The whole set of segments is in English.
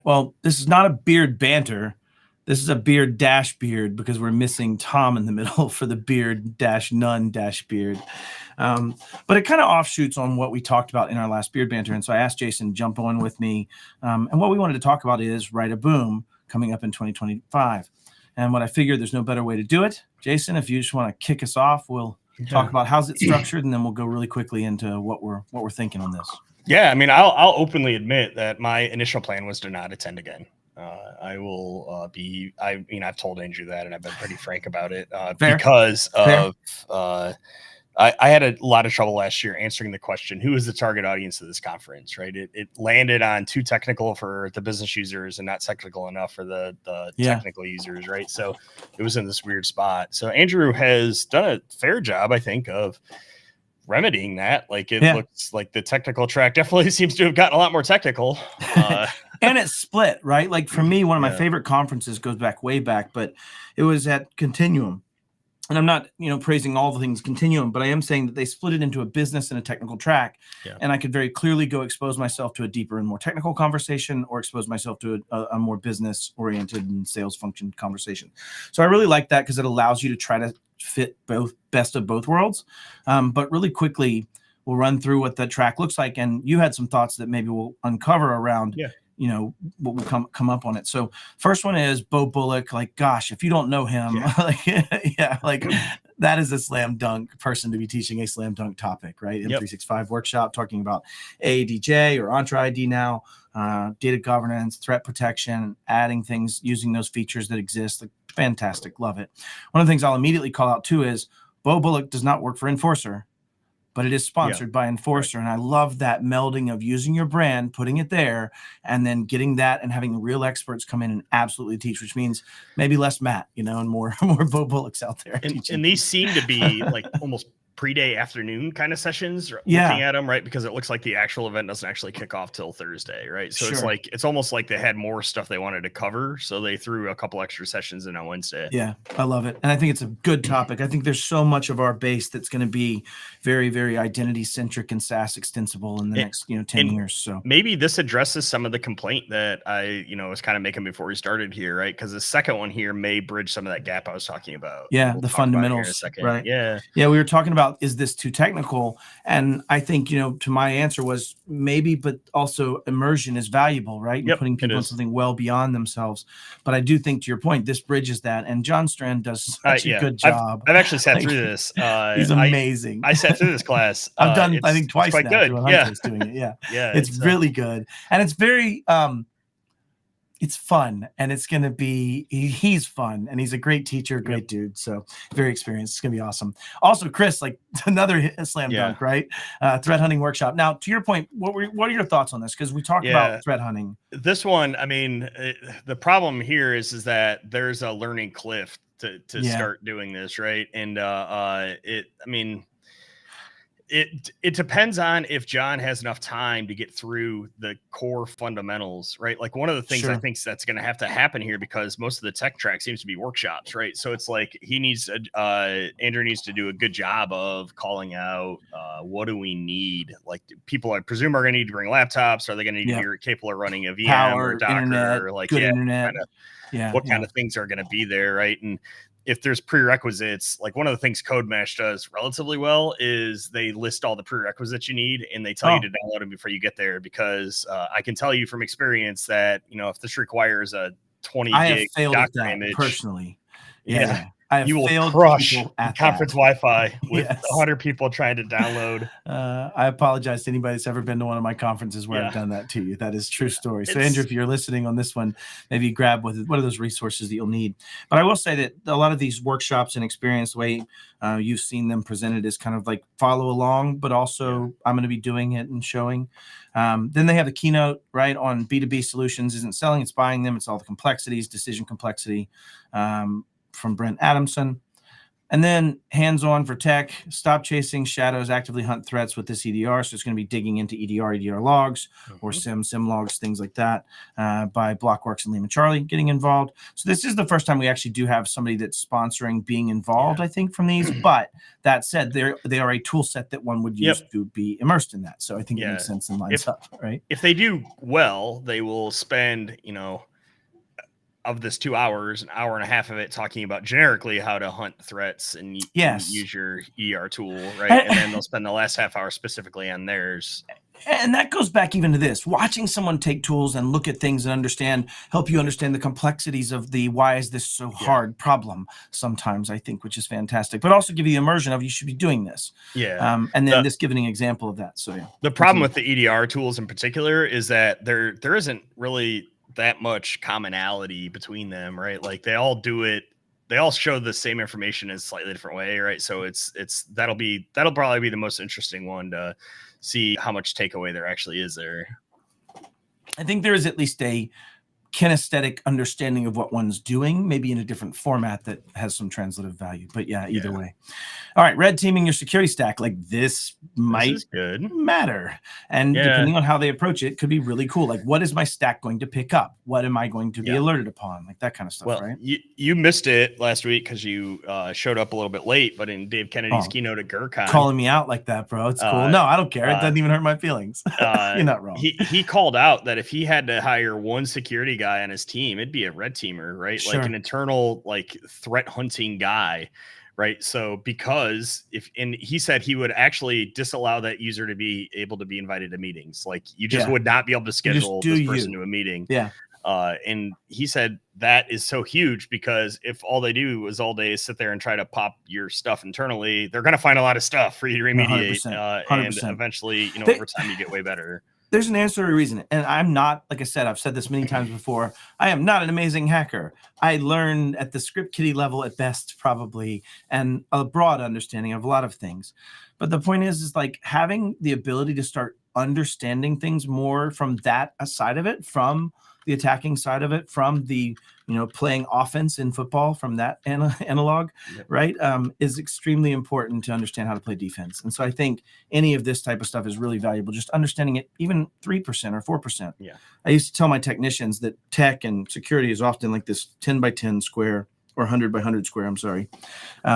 Well, this is not a beard banter. This is a beard dash beard because we're missing Tom in the middle for the beard dash none dash beard. But it kind of offshoots on what we talked about in our last beard banter. And so I asked Jason to jump on with me. And what we wanted to talk about is Write a Boom coming up in 2025. And what I figured there's no better way to do it. Jason, if you just want to kick us off, we'll talk about how's it structured, and then we'll go really quickly into what we're thinking on this. Yeah, I mean, I'll openly admit that my initial plan was to not attend again. I will be. I mean, I've told Andrew that, and I've been pretty frank about it because of. I had a lot of trouble last year answering the question, who is the target audience of this conference, right? It landed on too technical for the business users and not technical enough for the technical users, right? So it was in this weird spot. So Andrew has done a fair job, I think, of remedying that. Like it looks like the technical track definitely seems to have gotten a lot more technical. And it's split, right? Like for me, one of my favorite conferences goes back way back, but it was at Continuum. And I'm not, praising all the things Continuum, but I am saying that they split it into a business and a technical track. Yeah. And I could very clearly go expose myself to a deeper and more technical conversation, or expose myself to a more business oriented and sales function conversation. So I really like that because it allows you to try to fit both best of both worlds. But really quickly, we'll run through what that track looks like. And you had some thoughts that maybe we'll uncover around what will come up on it. So first one is Bo Bullock. Like, gosh, if you don't know him, that is a slam dunk person to be teaching a slam dunk topic, right? M365 workshop talking about AADJ or Entra ID now, data governance, threat protection, adding things, using those features that exist. Like, fantastic. Love it. One of the things I'll immediately call out too is Bo Bullock does not work for Enforcer, but it is sponsored by Enforcer. Right. And I love that melding of using your brand, putting it there, and then getting that and having real experts come in and absolutely teach, which means maybe less Matt, and more Bo Bullocks out there. And these seem to be like almost pre-day afternoon kind of sessions looking at them, right? Because it looks like the actual event doesn't actually kick off till Thursday, right? So it's almost like they had more stuff they wanted to cover, so they threw a couple extra sessions in on Wednesday. Yeah, I love it. And I think it's a good topic. I think there's so much of our base that's going to be very, very identity centric and SaaS extensible in the next 10 years. So maybe this addresses some of the complaint that I was kind of making before we started here, right? Because the second one here may bridge some of that gap I was talking about. Yeah, the fundamentals, right? Yeah, we were talking about, is this too technical? And I think, to my answer was maybe, but also immersion is valuable, right? And putting people in something well beyond themselves. But I do think, to your point, this bridges that. And John Strand does such a good job. I've actually sat through this. He's amazing. I sat through this class. I've done, I think, twice now. Good. Doing it. Yeah. It's really good. And it's very, it's fun, and it's going to be, he's fun, and he's a great teacher, great dude. So very experienced. It's going to be awesome. Also, Chris, like another slam dunk, right? Threat hunting workshop. Now, to your point, what are your thoughts on this? Because we talked about threat hunting. This one, I mean, the problem here is that there's a learning cliff to start doing this, right? And it depends on if John has enough time to get through the core fundamentals, right? Like one of the things I think that's going to have to happen here, because most of the tech track seems to be workshops, right? So it's like Andrew needs to do a good job of calling out what do we need? Like people, I presume, are going to need to bring laptops. Are they going to need to be capable of running a VM Power, or Docker, internet, or like good internet? What kind of things are going to be there, right? And if there's prerequisites, like one of the things CodeMesh does relatively well is they list all the prerequisites you need, and they tell you to download them before you get there, because I can tell you from experience that, if this requires a 20 gig Docker image personally, you will crush conference Wi-Fi with 100 people trying to download. I apologize to anybody that's ever been to one of my conferences where I've done that to you. That is true story. So Andrew, if you're listening on this one, maybe grab one of those resources that you'll need. But I will say that a lot of these workshops and experience, the way you've seen them presented, is kind of like follow along, but also I'm going to be doing it and showing. Then they have the keynote, right, on B2B solutions. Isn't selling, it's buying them. It's all the complexities, decision complexity. From Brent Adamson. And then hands-on for tech, stop chasing shadows, actively hunt threats with this EDR. So it's going to be digging into EDR logs or sim logs, things like that, by Blockworks and Lima Charlie getting involved. So this is the first time we actually do have somebody that's sponsoring being involved, I think, from these. But that said, they are a tool set that one would use to be immersed in that. So I think it makes sense and lines up, right? If they do well, they will spend, of this 2 hours, an hour and a half of it talking about generically how to hunt threats and use your ER tool, right? And then they'll spend the last half hour specifically on theirs. And that goes back even to this, watching someone take tools and look at things and help you understand the complexities of the why is this so hard problem sometimes, I think, which is fantastic, but also give you the immersion of you should be doing this. Yeah. And then this giving an example of that. So the problem with the EDR tools in particular is that there isn't really that much commonality between them, right? Like they all do it, they all show the same information in a slightly different way, right? So that'll probably be the most interesting one to see how much takeaway there actually is there. I think there is at least a kinesthetic understanding of what one's doing, maybe in a different format that has some translative value. But either way. All right, red teaming your security stack. Like this might matter. And depending on how they approach it, could be really cool. Like, what is my stack going to pick up? What am I going to be alerted upon? Like that kind of stuff, right? You missed it last week because you showed up a little bit late, but in Dave Kennedy's keynote at GurCon. Calling me out like that, bro. It's cool. No, I don't care. It doesn't even hurt my feelings. You're not wrong. He called out that if he had to hire one security guy on his team, it'd be a red teamer, right? Like an internal threat hunting guy, right? So because he said he would actually disallow that user to be able to be invited to meetings. Like you just would not be able to schedule this person to a meeting. And he said that is so huge because if all they do is all day sit there and try to pop your stuff internally, they're going to find a lot of stuff for you to remediate. 100%. And eventually, over time you get way better. There's an answer to reason. And I'm not, like I said, I've said this many times before, I am not an amazing hacker. I learn at the script kiddie level at best, probably, and a broad understanding of a lot of things. But the point is like having the ability to start understanding things more from that side of it, from the attacking side of it, from the playing offense in football, from that analog, right, is extremely important to understand how to play defense. And so I think any of this type of stuff is really valuable, just understanding it even 3% or 4%. I used to tell my technicians that tech and security is often like this 10 by 10 square or 100 by 100 square,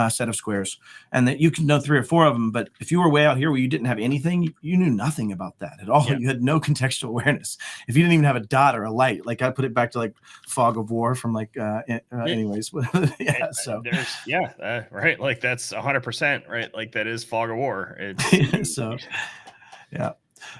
set of squares, and that you can know 3 or 4 of them. But if you were way out here where you didn't have anything, you knew nothing about that at all. You had no contextual awareness. If you didn't even have a dot or a light, like I put it back to like fog of war from anyways. So right. Like that's 100%, right? Like that is fog of war. So,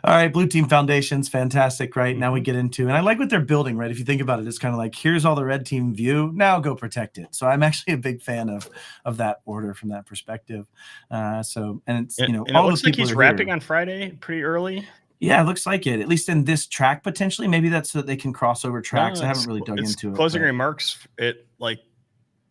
all right, Blue Team Foundation's fantastic, right? Now we get into, and I like what they're building, right? If you think about it, it's kind of like, here's all the red team view, now go protect it. So I'm actually a big fan of that order from that perspective. And it's, all it looks like he's wrapping on Friday pretty early. Yeah, it looks like it, at least in this track, potentially. Maybe that's so that they can cross over tracks. I haven't really dug into it. Closing remarks at like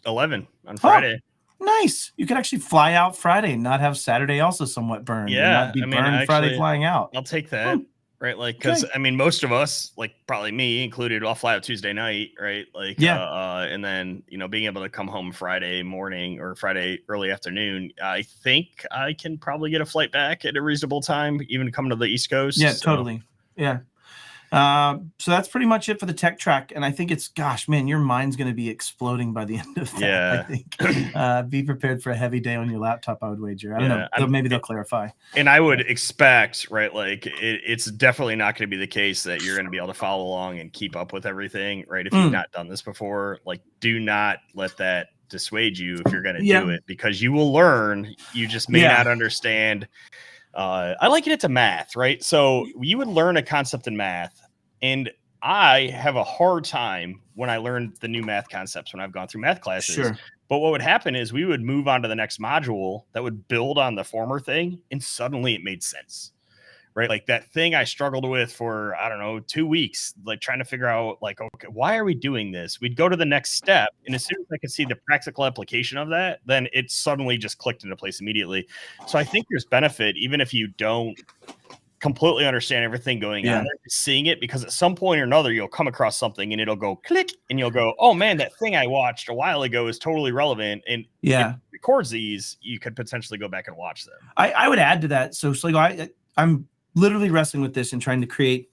11 on Friday. Nice. You could actually fly out Friday and not have Saturday also somewhat burned. Yeah. Not be burned Friday flying out. I'll take that. Right. Like, because most of us, like probably me included, I'll fly out Tuesday night. Right. Like, and then, being able to come home Friday morning or Friday early afternoon, I think I can probably get a flight back at a reasonable time, even come to the East Coast. Yeah, totally. Yeah. So that's pretty much it for the tech track. And I think it's, gosh, man, your mind's going to be exploding by the end of that. I think be prepared for a heavy day on your laptop, I would wager. I don't know. Maybe they'll clarify. And I would expect, right, like it's definitely not going to be the case that you're going to be able to follow along and keep up with everything, right? If you've not done this before, like do not let that dissuade you if you're going to do it, because you will learn. You just may not understand. I liken it to math, right? So you would learn a concept in math, and I have a hard time when I learn the new math concepts when I've gone through math classes. Sure. But what would happen is we would move on to the next module that would build on the former thing, and suddenly it made sense, right? Like that thing I struggled with for, 2 weeks, like trying to figure out, like, okay, why are we doing this? We'd go to the next step, and as soon as I could see the practical application of that, then it suddenly just clicked into place immediately. So I think there's benefit, even if you don't completely understand everything going on, seeing it, because at some point or another, you'll come across something and it'll go click, and you'll go, oh man, that thing I watched a while ago is totally relevant. And it records these, you could potentially go back and watch them. I would add to that. So I'm literally wrestling with this and trying to create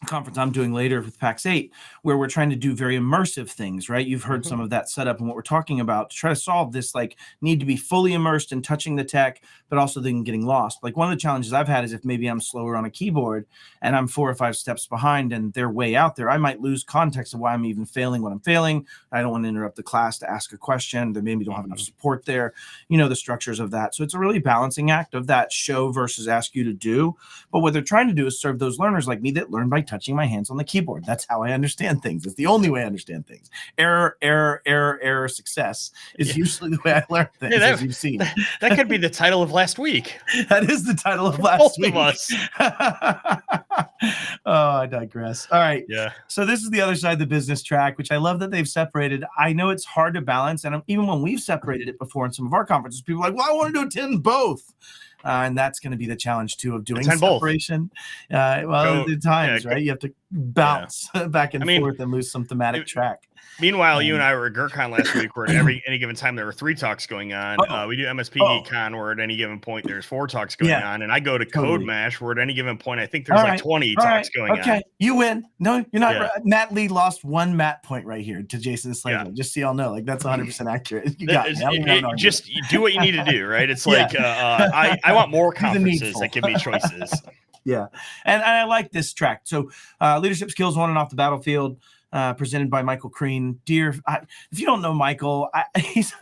conference I'm doing later with PAX 8, where we're trying to do very immersive things, right? You've heard some of that setup and what we're talking about to try to solve this, like, need to be fully immersed in touching the tech, but also then getting lost. Like, one of the challenges I've had is if maybe I'm slower on a keyboard and I'm 4 or 5 steps behind and they're way out there, I might lose context of why I'm even failing what I'm failing. I don't want to interrupt the class to ask a question. They maybe don't have enough support there, the structures of that. So it's a really balancing act of that show versus ask you to do. But what they're trying to do is serve those learners like me that learn by touching my hands on the keyboard. That's how I understand things. It's the only way I understand things. Error, success is usually the way I learn things, as you've seen. That could be the title of last week. That is the title of last week. Both of us. Oh, I digress. All right. Yeah. So this is the other side of the business track, which I love that they've separated. I know it's hard to balance. And even when we've separated it before in some of our conferences, people are like, well, I want to attend both. And that's going to be the challenge too of doing separation. The times, right? You have to bounce back and forth and lose some thematic track. Meanwhile, you and I were at GERCon last week, where at any given time there were 3 talks going on. We do MSP GeekCon, where at any given point there's 4 talks going on, and I go to Code Mash, where at any given point I think there's like 20 talks going on. Okay, you win. No, you're not. Right. Matt Lee lost 1 Matt point right here to Jason Slagle. Just so y'all know, like, that's 100% accurate. You got it. Just do what you need to do, right? It's like I want more conferences that give me choices. Yeah, and I like this track. So leadership skills on and off the battlefield. Presented by Michael Crean. If you don't know Michael, he's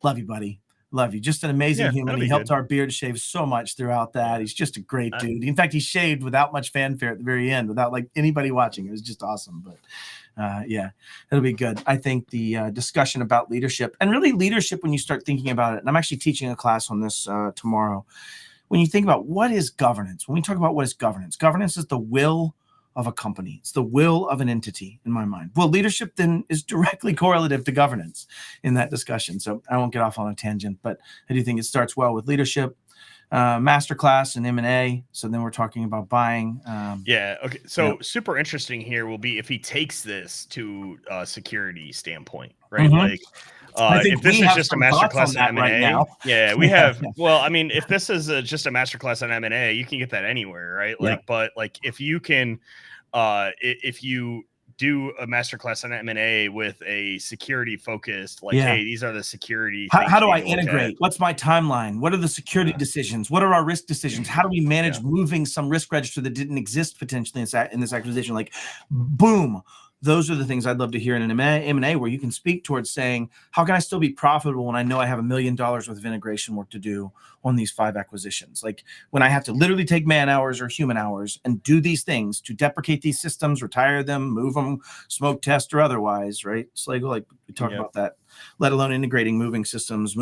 love you, buddy. Love you. Just an amazing human. He helped our beard shave so much throughout that. He's just a great dude. In fact, he shaved without much fanfare at the very end, without like anybody watching. It was just awesome. But it'll be good. I think the discussion about leadership, and really leadership when you start thinking about it, and I'm actually teaching a class on this tomorrow. When you think about what is governance, when we talk about what is governance, governance is the will of a company. It's the will of an entity in my mind. Well, leadership then is directly correlative to governance in that discussion. So I won't get off on a tangent, but I do think it starts well with leadership, masterclass and M&A. So then we're talking about buying. Okay. So super interesting here will be if he takes this to a security standpoint, right? Like, if this is just a masterclass on M&A, we have. Well, I mean, if this is just a masterclass on M&A, you can get that anywhere, right? Like, but like if you can, if you do a masterclass on M&A with a security focused, like, hey, these are the security. How do I integrate? What's my timeline? What are the security decisions? What are our risk decisions? How do we manage moving some risk register that didn't exist potentially in this acquisition? Like, boom. Those are the things I'd love to hear in an M&A where you can speak towards saying, how can I still be profitable when I know I have $1 million worth of integration work to do on these 5 acquisitions? Like, when I have to literally take man hours or human hours and do these things to deprecate these systems, retire them, move them, smoke test or otherwise, right? Slagle, like we talked about that, let alone integrating moving systems,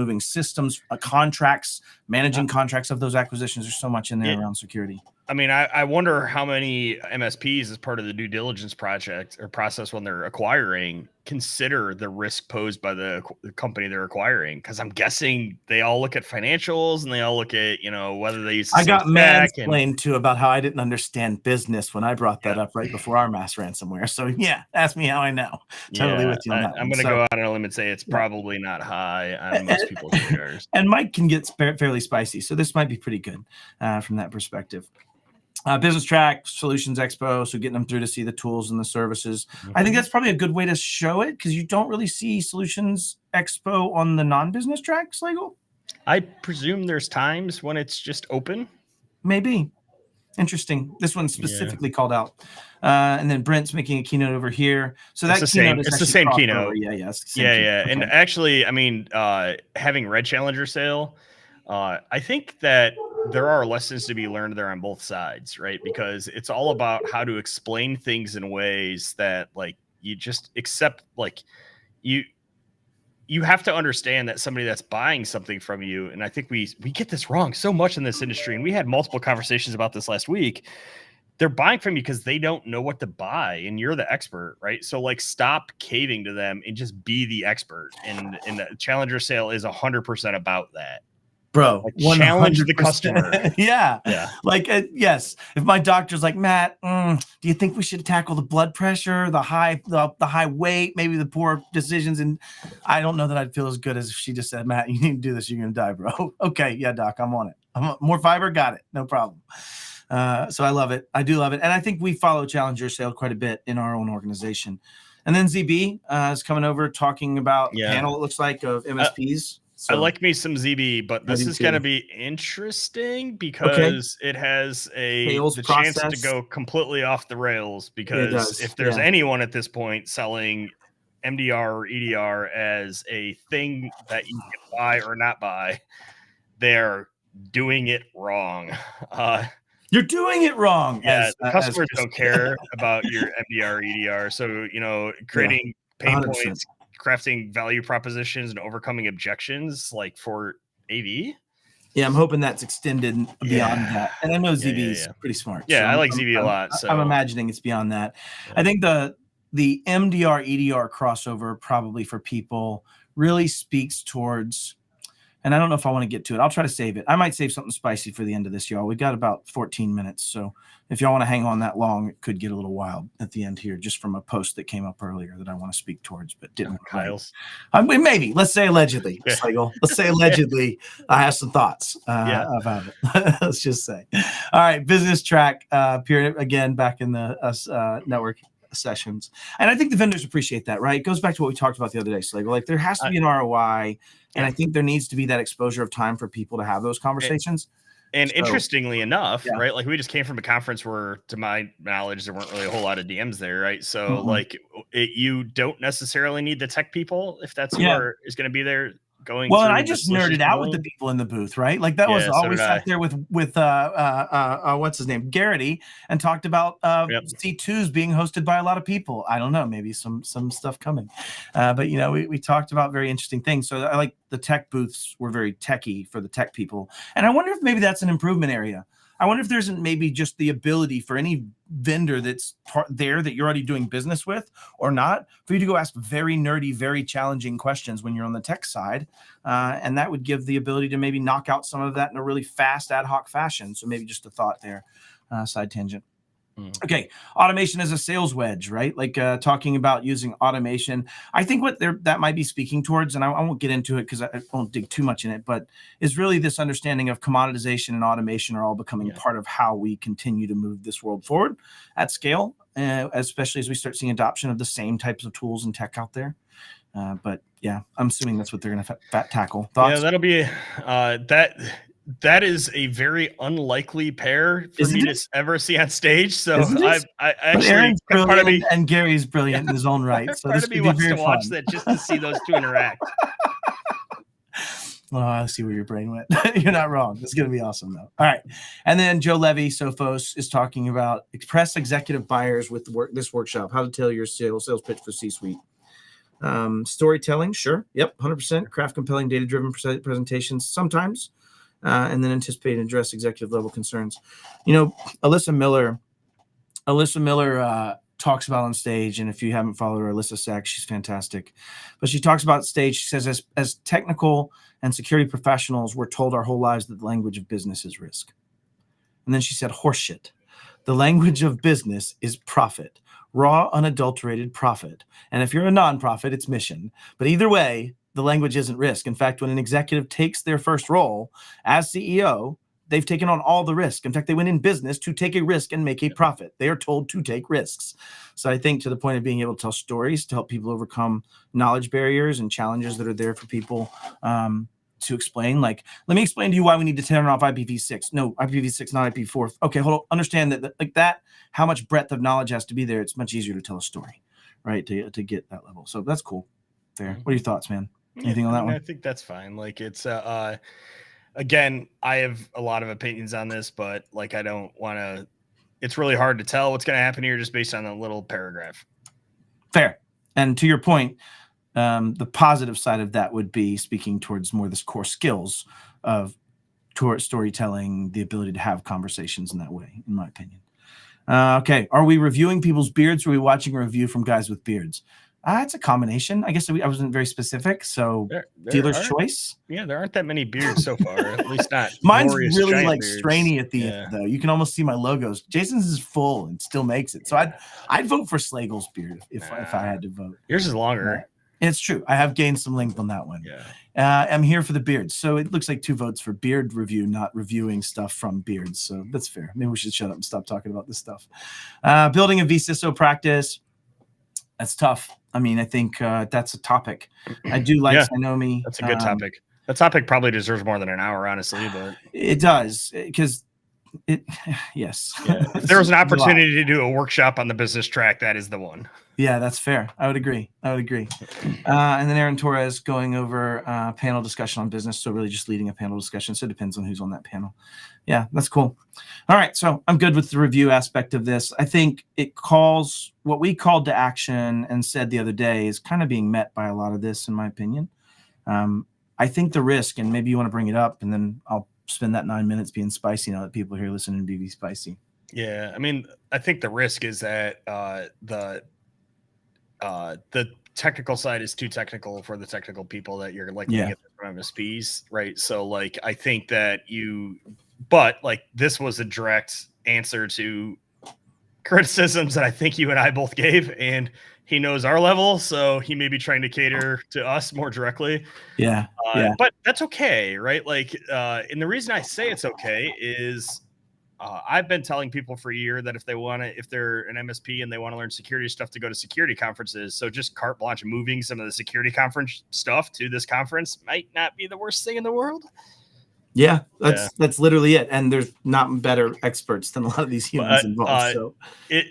contracts, managing contracts of those acquisitions. There's so much in there around security. I mean, I wonder how many MSPs as part of the due diligence project or process when they're acquiring consider the risk posed by the company they're acquiring. Because I'm guessing they all look at financials and they all look at, whether they use. I got mansplained too about how I didn't understand business when I brought that up right before our mass ransomware. So ask me how I know. Totally with you on that. I'm going to go out on a limb and say it's probably not high on most people's radars. And Mike can get fairly spicy, so this might be pretty good from that perspective. Business track, solutions expo, so getting them through to see the tools and the services. I think that's probably a good way to show it because you don't really see solutions expo on the non-business track, Slagle. I presume there's times when it's just open. Maybe. Interesting. This one's specifically called out. And then Brent's making a keynote over here. So that's the same. It's the same keynote. Yeah. And actually, I mean, having Red Challenger sale, I think that there are lessons to be learned there on both sides, right? Because it's all about how to explain things in ways that, like, you just accept, like, you have to understand that somebody that's buying something from you, and I think we get this wrong so much in this industry, and we had multiple conversations about this last week. They're buying from you because they don't know what to buy, and you're the expert, right? So, like, stop caving to them and just be the expert. And the Challenger sale is 100% about that. Bro, Like, 100%. challenge the customer. Yeah. Yeah. Like, yes. If my doctor's like, Matt, do you think we should tackle the blood pressure, the high weight, maybe the poor decisions? And I don't know that I'd feel as good as if she just said, Matt, you need to do this. You're going to die, bro. Okay. Yeah, doc, I'm on it. More fiber. Got it. No problem. So I love it. I do love it. And I think we follow Challenger Sale quite a bit in our own organization. And then ZB is coming over talking about a panel, it looks like, of MSPs. So, I like me some ZB, but this is going to be interesting because it has the chance to go completely off the rails, because if there's anyone at this point selling MDR or EDR as a thing that you can buy or not buy, they're doing it wrong. You're doing it wrong. Yeah, customers don't care about your MDR, EDR. So, creating pain 100%. Points, crafting value propositions, and overcoming objections like for AV. Yeah, I'm hoping that's extended beyond that. And I know ZB is pretty smart. Yeah, so I like ZB a lot. So I'm imagining it's beyond that. Yeah. I think the MDR, EDR crossover probably for people really speaks towards, and I don't know if I want to get to it. I'll try to save it. I might save something spicy for the end of this, y'all. We've got about 14 minutes. So if y'all want to hang on that long, it could get a little wild at the end here, just from a post that came up earlier that I want to speak towards, but didn't. Kyle's. Maybe. Let's say allegedly. Let's say allegedly. I have some thoughts about it. Let's just say. All right. Business track period again back in the network sessions. And I think the vendors appreciate that, right? It goes back to what we talked about the other day. So like there has to be an ROI, and I think there needs to be that exposure of time for people to have those conversations. And interestingly enough, right, like we just came from a conference where, to my knowledge, there weren't really a whole lot of DMs there, right? So you don't necessarily need the tech people if that's who is going to be there going. Well, and I just nerded out with the people in the booth, right? Like that was always sat there with what's his name, Garrity, and talked about C2s being hosted by a lot of people. I don't know, maybe some stuff coming, but we talked about very interesting things. So I like the tech booths were very techy for the tech people, and I wonder if maybe that's an improvement area. I wonder if there's maybe just the ability for any vendor that's there that you're already doing business with or not, for you to go ask very nerdy, very challenging questions when you're on the tech side. And that would give the ability to maybe knock out some of that in a really fast ad hoc fashion. So maybe just a thought there, side tangent. Okay, automation as a sales wedge, right? Like talking about using automation. I think what that might be speaking towards, and I won't get into it because I won't dig too much in it, but is really this understanding of commoditization and automation are all becoming part of how we continue to move this world forward at scale, especially as we start seeing adoption of the same types of tools and tech out there. But yeah, I'm assuming that's what they're going to tackle. Thoughts? Yeah, that'll be that is a very unlikely pair for me to ever see on stage. So I actually, Aaron's brilliant and Gary's brilliant in his own right. So this could be very fun. Watch that just to see those two interact. Oh, I see where your brain went. You're not wrong. It's going to be awesome, though. All right. And then Joe Levy, Sophos, is talking about express executive buyers with this workshop, how to tell your sales pitch for C-suite. Storytelling, sure. Yep, 100%. Craft compelling data-driven presentations sometimes. And then anticipate and address executive level concerns. Alyssa Miller talks about on stage, and if you haven't followed her, Alyssa Sachs, she's fantastic. But she talks about stage. She says, as technical and security professionals, we're told our whole lives that the language of business is risk. And then she said, horseshit. The language of business is profit, raw, unadulterated profit. And if you're a nonprofit, it's mission. But either way, the language isn't risk. In fact, when an executive takes their first role as CEO, they've taken on all the risk. In fact, they went in business to take a risk and make a profit. They are told to take risks. So I think to the point of being able to tell stories to help people overcome knowledge barriers and challenges that are there for people to explain. Like, let me explain to you why we need to turn off IPv6. No, IPv6, not IPv4. Okay, hold on. Understand that like that, how much breadth of knowledge has to be there. It's much easier to tell a story, right? To get that level. So that's cool. There. What are your thoughts, man? Anything on that one? I think that's fine. Like it's again, I have a lot of opinions on this, but like I don't want to. It's really hard to tell what's going to happen here just based on a little paragraph. Fair. And to your point, the positive side of that would be speaking towards more this core skills of storytelling, the ability to have conversations in that way, in my opinion. Okay, are we reviewing people's beards, or are we watching a review from guys with beards? It's a combination. I guess I wasn't very specific. So there dealer's choice. Yeah, there aren't that many beards so far. At least not. Mine's really like beards. strainy at the end, though. You can almost see my logos. Jason's is full and still makes it. So I'd vote for Slagle's beard if I had to vote. Yours is longer. It's true. I have gained some length on that one. Yeah. I'm here for the beards. So it looks like 2 votes for beard review, not reviewing stuff from beards. So that's fair. Maybe we should shut up and stop talking about this stuff. Building a VCISO practice. That's tough. I mean, I think that's a topic. I do like Sanomi. That's a good topic. That topic probably deserves more than an hour, honestly, but it does, because yes. Yeah. If there was an opportunity to do a workshop on the business track, that is the one. Yeah, that's fair. I would agree. And then Aaron Torres going over panel discussion on business. So really just leading a panel discussion. So it depends on who's on that panel. Yeah, that's cool. All right. So I'm good with the review aspect of this. I think it calls what we called to action and said the other day is kind of being met by a lot of this, in my opinion. I think the risk, and maybe you want to bring it up, and then I'll spend that 9 minutes being spicy now that people are here listening to be spicy. Yeah. I mean, I think the risk is that the technical side is too technical for the technical people that you're likely to get from MSPs, right? So like, I think that but like this was a direct answer to criticisms that I think you and I both gave, and he knows our level, so he may be trying to cater to us more directly. Yeah. But that's okay, right? Like, and the reason I say it's okay is I've been telling people for a year that if they're an MSP and they want to learn security stuff, to go to security conferences. So just carte blanche moving some of the security conference stuff to this conference might not be the worst thing in the world. Yeah, that's literally it. And there's not better experts than a lot of these humans involved. So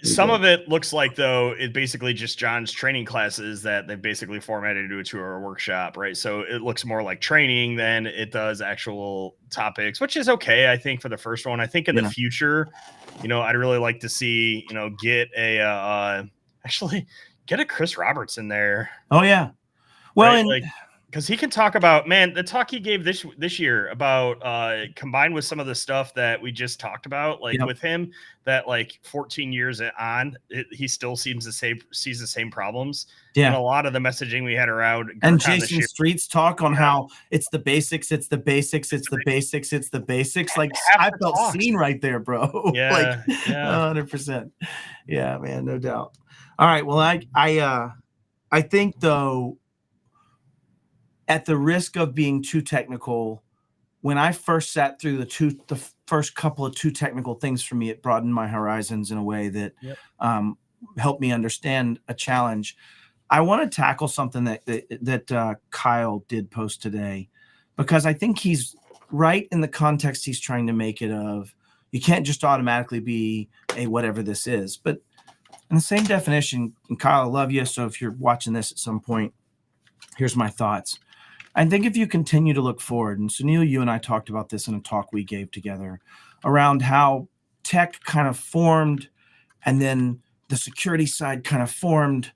some of it looks like, though, it basically just John's training classes that they've basically formatted into a 2-hour workshop, right? So it looks more like training than it does actual topics, which is okay, I think, for the first one. I think in the future, I'd really like to see, get a Chris Roberts in there. Oh, yeah. Well, right? Like, because he can talk about, man, the talk he gave this year about combined with some of the stuff that we just talked about, like with him, that like 14 years on, he still sees the same problems. Yeah. And a lot of the messaging we had around. And Jason Street's talk on how it's the basics. Like I felt seen right there, bro. Yeah. Like 100%. Yeah, man, no doubt. All right. Well, I think though, at the risk of being too technical, when I first sat through the first couple of too technical things for me, it broadened my horizons in a way that helped me understand a challenge. I want to tackle something that Kyle did post today, because I think he's right in the context he's trying to make it of. You can't just automatically be a whatever this is. But in the same definition, and Kyle, I love you. So if you're watching this at some point, here's my thoughts. I think if you continue to look forward, and Sunil, you and I talked about this in a talk we gave together around how tech kind of formed, and then the security side kind of formed,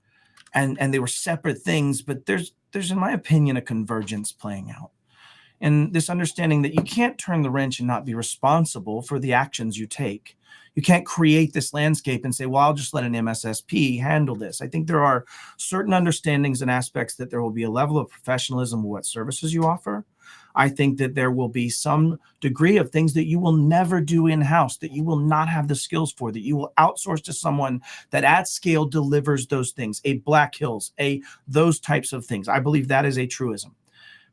and they were separate things, but there's in my opinion a convergence playing out. And this understanding that you can't turn the wrench and not be responsible for the actions you take. You can't create this landscape and say, well, I'll just let an MSSP handle this. I think there are certain understandings and aspects that there will be a level of professionalism of what services you offer. I think that there will be some degree of things that you will never do in-house, that you will not have the skills for, that you will outsource to someone that at scale delivers those things, a Black Hills, those types of things. I believe that is a truism.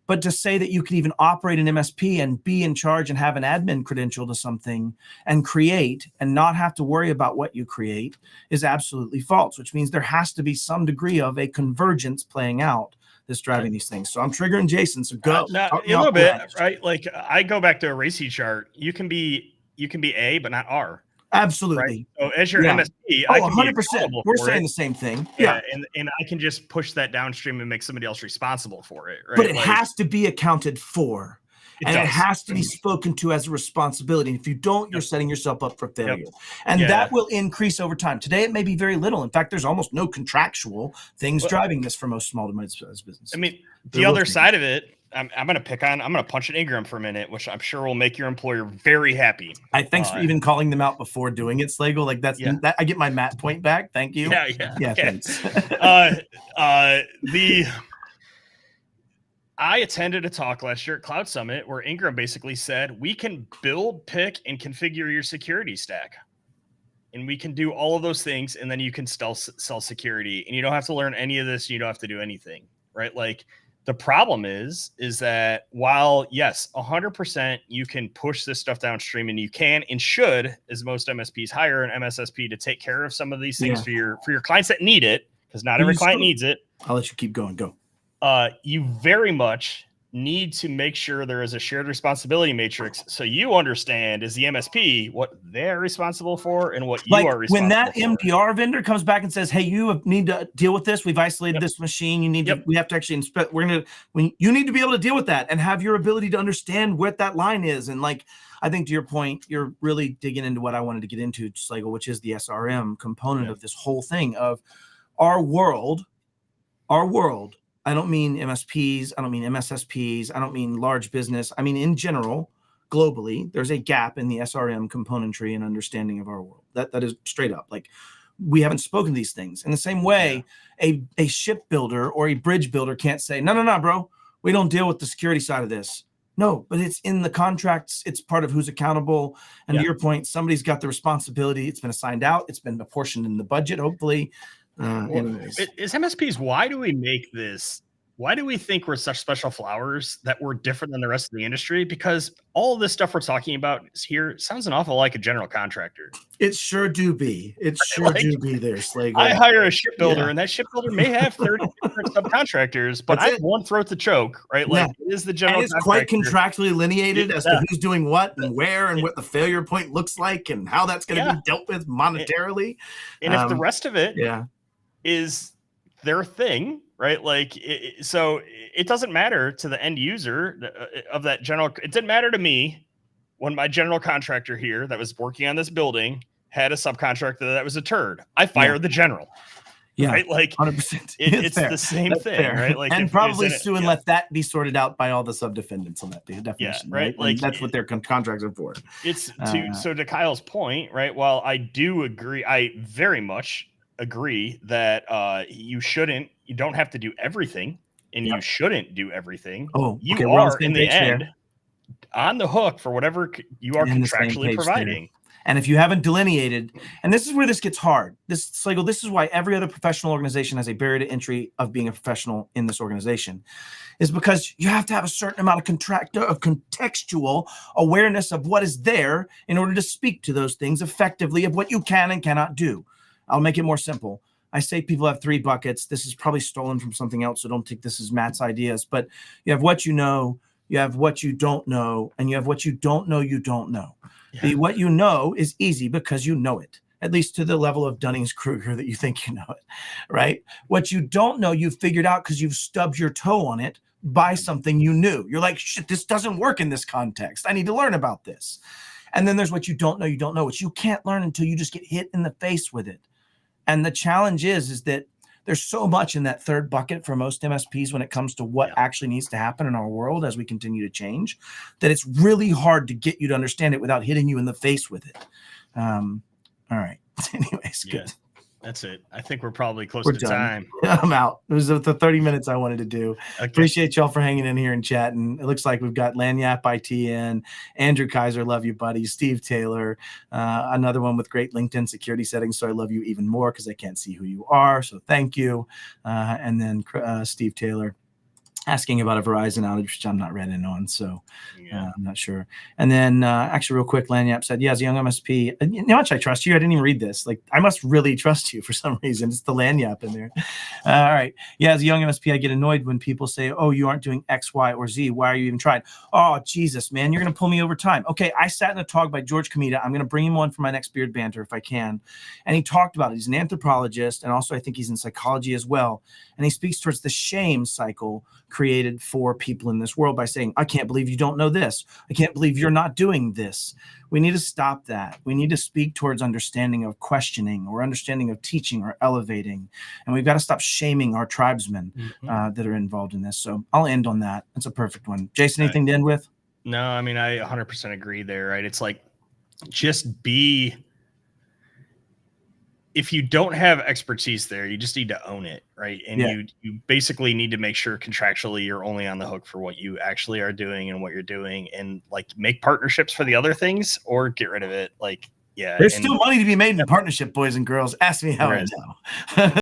But to say that you can even operate an MSP and be in charge and have an admin credential to something and create and not have to worry about what you create is absolutely false, which means there has to be some degree of a convergence playing out that's driving these things. So I'm triggering Jason. So go. A little bit, right? Like I go back to a RACI chart. You can be A, but not R. Absolutely. Right? So as your MSP, I can 100%. We're saying the same thing. Yeah. And I can just push that downstream and make somebody else responsible for it. Right. But it has to be accounted for. It has to be spoken to as a responsibility. If you don't, you're setting yourself up for failure. And that will increase over time. Today, it may be very little. In fact, there's almost no contractual things driving this for most small to mid-sized businesses. I mean, the other side of it I'm going to punch at Ingram for a minute, which I'm sure will make your employer very happy. Thanks for even calling them out before doing it, Slagle. Like that, I get my Matt point back. Thank you. Yeah. Okay. Thanks. I attended a talk last year at Cloud Summit where Ingram basically said, we can build, pick, and configure your security stack. And we can do all of those things. And then you can sell security, and you don't have to learn any of this. You don't have to do anything, right? Like, the problem is that while, yes, 100% you can push this stuff downstream, and you can and should, as most MSPs, hire an MSSP to take care of some of these things for your clients that need it, because not every client needs it. I'll let you keep going. Go. You very much need to make sure there is a shared responsibility matrix, so you understand as the MSP what they're responsible for and what you are responsible for. When that MDR vendor comes back and says, hey, you need to deal with this, we've isolated this machine, you need to, we have to actually inspect, you need to be able to deal with that and have your ability to understand what that line is. And like, I think to your point, you're really digging into what I wanted to get into, just like, which is the SRM component of this whole thing of our world. I don't mean MSPs. I don't mean MSSPs. I don't mean large business. I mean, in general, globally, there's a gap in the SRM componentry and understanding of our world. That is straight up. Like, we haven't spoken to these things. In the same way, a shipbuilder or a bridge builder can't say, no, bro, we don't deal with the security side of this. No, but it's in the contracts. It's part of who's accountable. And to your point, somebody's got the responsibility. It's been assigned out. It's been apportioned in the budget, hopefully. Is MSPs, why do we make this? Why do we think we're such special flowers that we're different than the rest of the industry? Because all of this stuff we're talking about here sounds an awful like a general contractor. It sure do be. It sure do be there, Slagle. I hire a shipbuilder, and that shipbuilder may have 30 different subcontractors, but I have one throat to choke, right? Like, it is the general contractor. And it's quite contractually delineated as to who's doing what and where and what the failure point looks like and how that's going to be dealt with monetarily. And if the rest of it is their thing, right? Like, so it doesn't matter to the end user of that general. It didn't matter to me when my general contractor here that was working on this building had a subcontractor that was a turd. I fired the general. Yeah, right. Like 100%. It's the same thing, right? Like, and probably sue and let that be sorted out by all the sub-defendants on that definition. Right. Like, that's what their contracts are for. It's so to Kyle's point, right? While I do agree, I very much agree that you don't have to do everything, and you shouldn't do everything. You are in the end on the hook for whatever you are contractually providing. And if you haven't delineated, and this is where this gets hard, this is why every other professional organization has a barrier to entry of being a professional in this organization, is because you have to have a certain amount of contextual awareness of what is there in order to speak to those things effectively of what you can and cannot do. I'll make it more simple. I say people have 3 buckets. This is probably stolen from something else, so don't take this as Matt's ideas. But you have what you know, you have what you don't know, and you have what you don't know you don't know. What you know is easy because you know it, at least to the level of Dunning-Kruger that you think you know it, right? What you don't know, you've figured out because you've stubbed your toe on it by something you knew. You're like, shit, this doesn't work in this context. I need to learn about this. And then there's what you don't know, which you can't learn until you just get hit in the face with it. And the challenge is that there's so much in that third bucket for most MSPs when it comes to what actually needs to happen in our world as we continue to change, that it's really hard to get you to understand it without hitting you in the face with it. All right. Anyways, good. That's it. I think we're probably close to time. I'm out. It was the 30 minutes I wanted to do. Okay. Appreciate y'all for hanging in here and chatting. It looks like we've got Lanyap IT in, Andrew Kaiser, love you, buddy, Steve Taylor, another one with great LinkedIn security settings, so I love you even more because I can't see who you are, so thank you. And then Steve Taylor asking about a Verizon outage, which I'm not read in on, so I'm not sure. And then actually real quick, Lanyap said, as a young MSP, you know how much I trust you? I didn't even read this. Like, I must really trust you for some reason. It's the Lanyap in there. All right. As a young MSP, I get annoyed when people say, oh, you aren't doing X, Y, or Z. Why are you even trying? Oh, Jesus, man, you're going to pull me over time. Okay, I sat in a talk by George Comita. I'm going to bring him on for my next Beard Banter if I can. And he talked about it. He's an anthropologist, and also I think he's in psychology as well. And he speaks towards the shame cycle created for people in this world by saying, I can't believe you don't know this. I can't believe you're not doing this. We need to stop that. We need to speak towards understanding of questioning or understanding of teaching or elevating. And we've got to stop shaming our tribesmen that are involved in this. So I'll end on that. That's a perfect one. Jason, anything to end with? No, I mean, I 100% agree there, right? It's like, just be, if you don't have expertise there, you just need to own it, right? And you basically need to make sure contractually you're only on the hook for what you actually are doing and what you're doing, and like make partnerships for the other things or get rid of it. Like, there's still money to be made in partnership, boys and girls. Ask me how I know.